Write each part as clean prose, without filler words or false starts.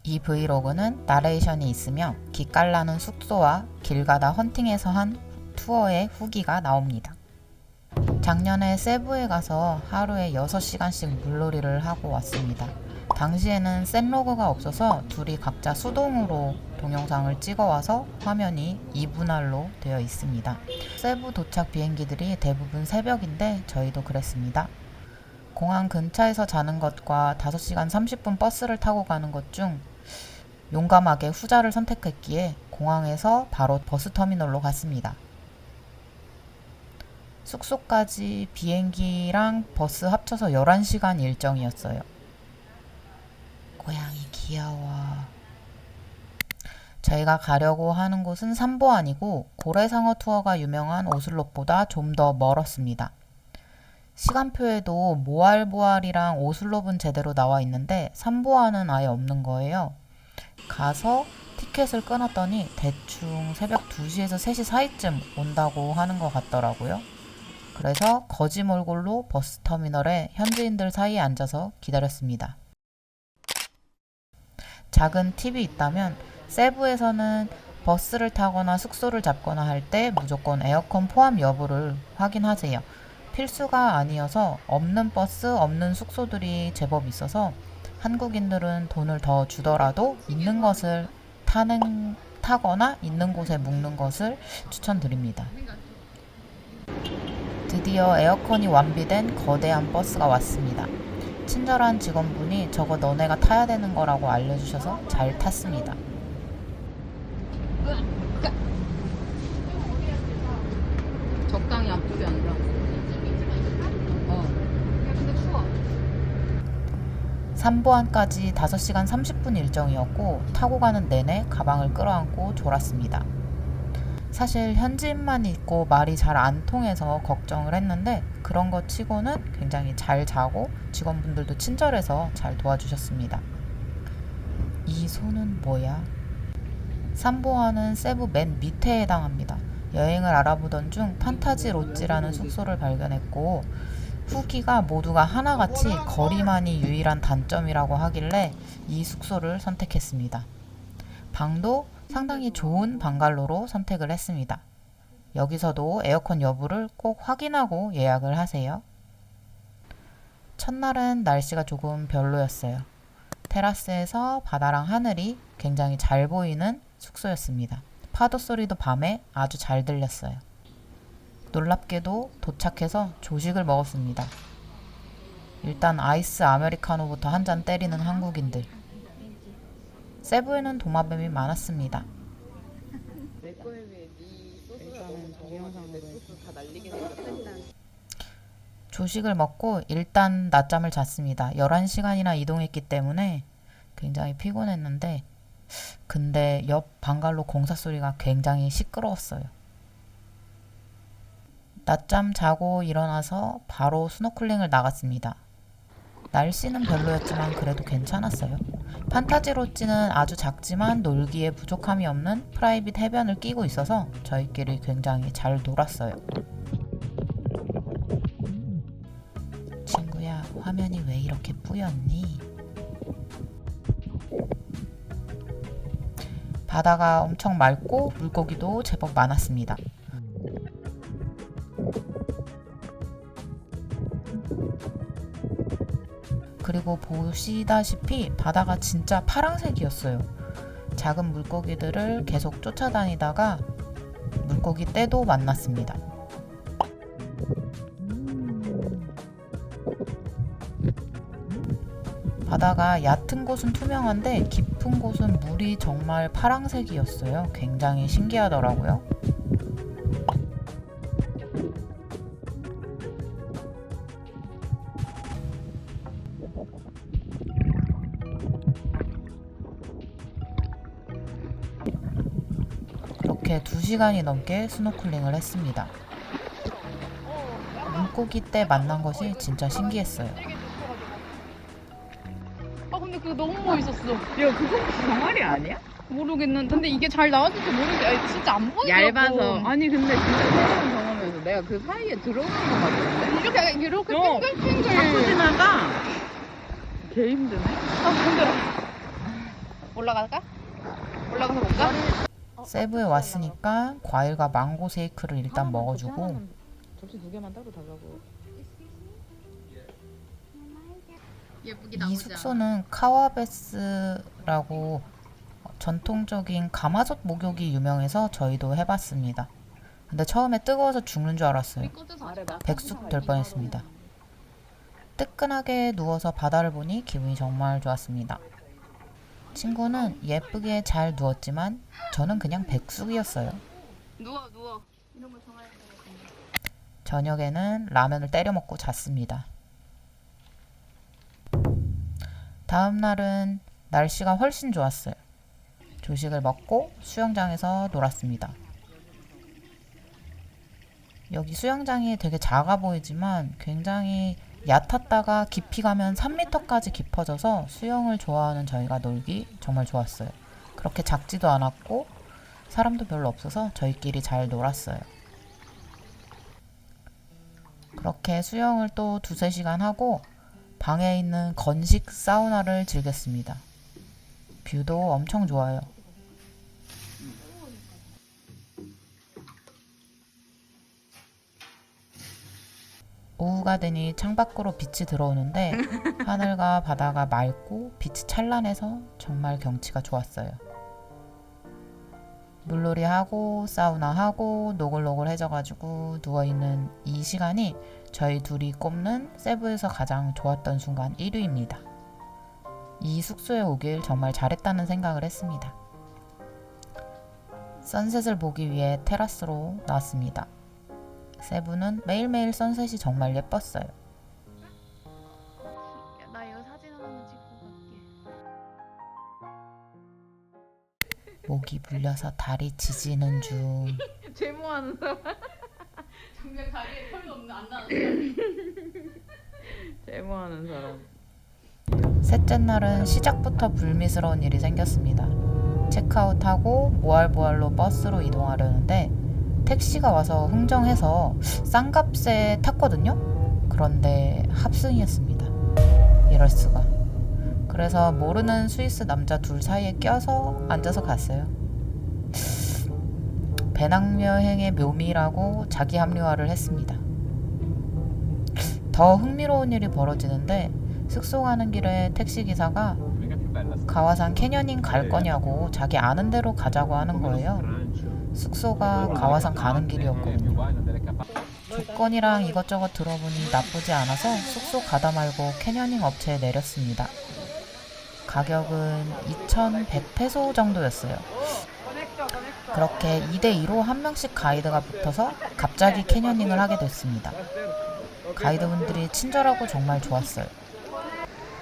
이 브이로그는 나레이션이 있으며 기깔나는 숙소와 길 가다 헌팅에서 한 투어의 후기가 나옵니다. 작년에 세부에 가서 하루에 6시간씩 물놀이를 하고 왔습니다. 당시에는 샌로그가 없어서 둘이 각자 수동으로 동영상을 찍어와서 화면이 2분할로 되어 있습니다. 세부 도착 비행기들이 대부분 새벽인데 저희도 그랬습니다. 공항 근처에서 자는 것과 5시간 30분 버스를 타고 가는 것 중 용감하게 후자를 선택했기에 공항에서 바로 버스터미널로 갔습니다. 숙소까지 비행기랑 버스 합쳐서 11시간 일정이었어요. 고양이 귀여워. 저희가 가려고 하는 곳은 삼보안이고 고래상어 투어가 유명한 오슬롭보다 좀 더 멀었습니다. 시간표에도 모알보알이랑 오슬롭은 제대로 나와 있는데 삼보안은 아예 없는 거예요. 가서 티켓을 끊었더니 대충 새벽 2시에서 3시 사이쯤 온다고 하는 것 같더라고요. 그래서 거지몰골로 버스터미널에 현지인들 사이에 앉아서 기다렸습니다. 작은 팁이 있다면 세부에서는 버스를 타거나 숙소를 잡거나 할 때 무조건 에어컨 포함 여부를 확인하세요. 필수가 아니어서 없는 버스, 없는 숙소들이 제법 있어서 한국인들은 돈을 더 주더라도 있는 것을 타거나 있는 곳에 묵는 것을 추천드립니다. 드디어 에어컨이 완비된 거대한 버스가 왔습니다. 친절한 직원분이 저거 너네가 타야 되는 거라고 알려주셔서 잘 탔습니다. 적당히 앞쪽에 앉아. 삼보안까지 5시간 30분 일정이었고 타고 가는 내내 가방을 끌어안고 졸았습니다. 사실 현지인만 있고 말이 잘 안 통해서 걱정을 했는데 그런 것 치고는 굉장히 잘 자고 직원분들도 친절해서 잘 도와주셨습니다. 이 손은 뭐야? 삼보안은 세부 맨 밑에 해당합니다. 여행을 알아보던 중 판타지 롯지라는 숙소를 발견했고 후기가 모두가 하나같이 거리만이 유일한 단점이라고 하길래 이 숙소를 선택했습니다. 방도 상당히 좋은 방갈로로 선택을 했습니다. 여기서도 에어컨 여부를 꼭 확인하고 예약을 하세요. 첫날은 날씨가 조금 별로였어요. 테라스에서 바다랑 하늘이 굉장히 잘 보이는 숙소였습니다. 파도 소리도 밤에 아주 잘 들렸어요. 놀랍게도 도착해서 조식을 먹었습니다. 일단 아이스 아메리카노부터 한 잔 때리는 한국인들. 세부에는 도마뱀이 많았습니다. 조식을 먹고 일단 낮잠을 잤습니다. 11시간이나 이동했기 때문에 굉장히 피곤했는데 근데 옆 방갈로 공사 소리가 굉장히 시끄러웠어요. 낮잠 자고 일어나서 바로 스노클링을 나갔습니다. 날씨는 별로였지만 그래도 괜찮았어요. 판타지 롯지는 아주 작지만 놀기에 부족함이 없는 프라이빗 해변을 끼고 있어서 저희끼리 굉장히 잘 놀았어요. 친구야, 화면이 왜 이렇게 뿌였니? 바다가 엄청 맑고 물고기도 제법 많았습니다. 그리고 보시다시피 바다가 진짜 파란색이었어요. 작은 물고기들을 계속 쫓아다니다가 물고기 떼도 만났습니다. 바다가 얕은 곳은 투명한데 깊은 곳은 물이 정말 파란색이었어요. 굉장히 신기하더라고요. 이렇게 2시간이 넘게 스노클링을 했습니다. 물고기 때 만난 것이 진짜 신기했어요. 아 근데 그거 너무 멋있었어. 야, 그거 병아리 아니야? 모르겠는데 근데 이게 잘 나왔을지 모르겠는데 아니, 진짜 안 보이더라고. 얇아서. 아니, 근데 진짜 새로운 경험이어서 내가 그 사이에 들어오는 것 같은데? 이렇게 약간 이렇게 어. 핑글핑글. 자꾸 지나가. 개 힘드네. 아 힘들어. 올라갈까? 올라가서 볼까? 세부에 왔으니까 과일과 망고 쉐이크를 일단 먹어주고 접시 2개만 따로 달라고. 예쁘게 이 나오지 숙소는 카와베스라고 전통적인 가마솥 목욕이 유명해서 저희도 해봤습니다. 근데 처음에 뜨거워서 죽는 줄 알았어요. 백숙 될 뻔했습니다. 뜨끈하게 누워서 바다를 보니 기분이 정말 좋았습니다. 친구는 예쁘게 잘 누웠지만 저는 그냥 백숙이었어요. 누워. 저녁에는 라면을 때려 먹고 잤습니다. 다음 날은 날씨가 훨씬 좋았어요. 조식을 먹고 수영장에서 놀았습니다. 여기 수영장이 되게 작아 보이지만 굉장히 얕았다가 깊이 가면 3m까지 깊어져서 수영을 좋아하는 저희가 놀기 정말 좋았어요. 그렇게 작지도 않았고 사람도 별로 없어서 저희끼리 잘 놀았어요. 그렇게 수영을 또 2-3시간 하고 방에 있는 건식 사우나를 즐겼습니다. 뷰도 엄청 좋아요. 오후가 되니 창밖으로 빛이 들어오는데 하늘과 바다가 맑고 빛이 찬란해서 정말 경치가 좋았어요. 물놀이 하고 사우나 하고 노글노글해져가지고 누워있는 이 시간이 저희 둘이 꼽는 세부에서 가장 좋았던 순간 1위입니다. 이 숙소에 오길 정말 잘했다는 생각을 했습니다. 선셋을 보기 위해 테라스로 나왔습니다. 세부는 매일매일 선셋이 정말 예뻤어요. 나 이거 사진 하나만 찍고 갈게. 목이 물려서 다리 지지는 중. 제모하는 사람. 정작 다리에 털도 없는 안 나는 사람. 제모하는 사람. 셋째 날은 시작부터 불미스러운 일이 생겼습니다. 체크아웃하고 모알보알로 버스로 이동하려는데 택시가 와서 흥정해서 싼 값에 탔거든요. 그런데 합승이었습니다. 이럴 수가. 그래서 모르는 스위스 남자 둘 사이에 껴서 앉아서 갔어요. 배낭여행의 묘미라고 자기 합리화를 했습니다. 더 흥미로운 일이 벌어지는데 숙소 가는 길에 택시기사가 가와산 캐녀닝 갈 거냐고 자기 아는 대로 가자고 하는 거예요. 숙소가 가와산 가는 길이었거든요. 조건이랑 이것저것 들어보니 나쁘지 않아서 숙소 가다 말고 캐녀닝 업체에 내렸습니다. 가격은 2,100페소 정도였어요. 그렇게 2대2로 한 명씩 가이드가 붙어서 갑자기 캐녀닝을 하게 됐습니다. 가이드분들이 친절하고 정말 좋았어요.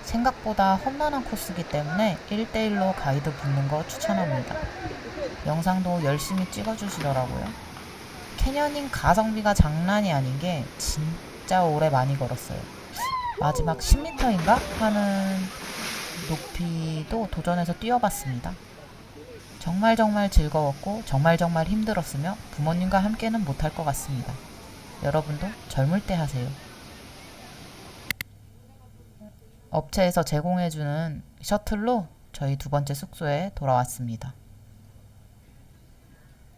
생각보다 험난한 코스이기 때문에 1대1로 가이드 붙는 거 추천합니다. 영상도 열심히 찍어주시더라고요. 캐녀닝 가성비가 장난이 아닌 게 진짜 오래 많이 걸었어요. 마지막 10m인가 하는 높이도 도전해서 뛰어봤습니다. 정말 즐거웠고 정말 힘들었으며 부모님과 함께는 못할 것 같습니다. 여러분도 젊을 때 하세요. 업체에서 제공해주는 셔틀로 저희 2번째 숙소에 돌아왔습니다.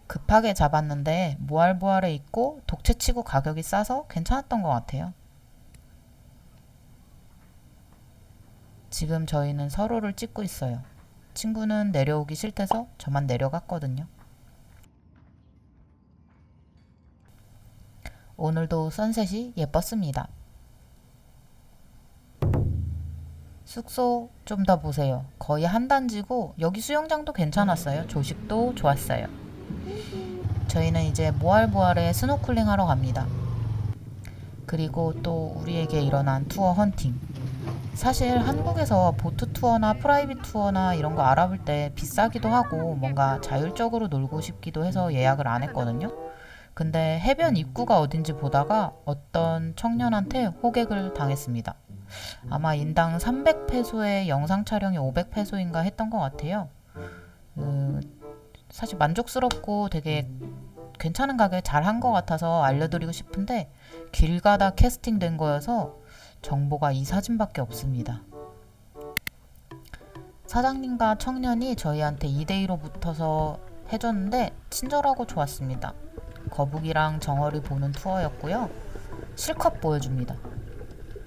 급하게 잡았는데 모알보알에 있고 독채치고 가격이 싸서 괜찮았던 것 같아요. 지금 저희는 서로를 찍고 있어요. 친구는 내려오기 싫대서 저만 내려갔거든요. 오늘도 선셋이 예뻤습니다. 숙소 좀 더 보세요. 거의 한 단지고 여기 수영장도 괜찮았어요. 조식도 좋았어요. 저희는 이제 모알보알에 스노클링 하러 갑니다. 그리고 또 우리에게 일어난 투어 헌팅. 사실 한국에서 보트 투어나 프라이빗 투어나 이런 거 알아볼 때 비싸기도 하고 뭔가 자율적으로 놀고 싶기도 해서 예약을 안 했거든요. 근데 해변 입구가 어딘지 보다가 어떤 청년한테 호객을 당했습니다. 아마 인당 300페소에 영상 촬영이 500페소인가 했던 것 같아요. 사실 만족스럽고 되게 괜찮은 가격에 잘 한 것 같아서 알려드리고 싶은데 길 가다 캐스팅된 거여서 정보가 이 사진밖에 없습니다. 사장님과 청년이 저희한테 2대2로 붙어서 해줬는데 친절하고 좋았습니다. 거북이랑 정어리 보는 투어였고요. 실컷 보여줍니다.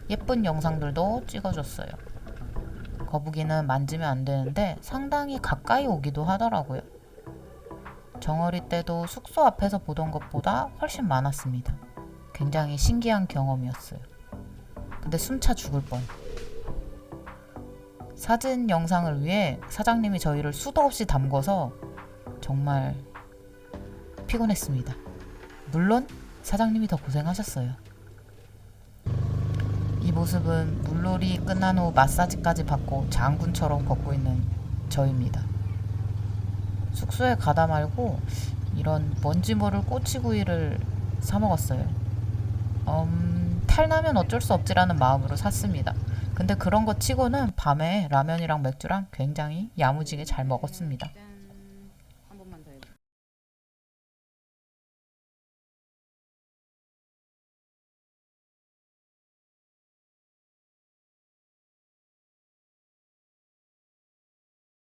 예쁜 영상들도 찍어줬어요. 거북이는 만지면 안 되는데 상당히 가까이 오기도 하더라고요. 정어리 때도 숙소 앞에서 보던 것보다 훨씬 많았습니다. 굉장히 신기한 경험이었어요. 근데 숨차 죽을 뻔. 사진 영상을 위해 사장님이 저희를 수도 없이 담궈서 정말 피곤했습니다. 물론 사장님이 더 고생하셨어요. 이 모습은 물놀이 끝난 후 마사지까지 받고 장군처럼 걷고 있는 저입니다. 숙소에 가다 말고 이런 먼지 모를 꼬치구이를 사 먹었어요. 탈나면 어쩔 수 없지라는 마음으로 샀습니다. 근데 그런 거 치고는 밤에 라면이랑 맥주랑 굉장히 야무지게 잘 먹었습니다.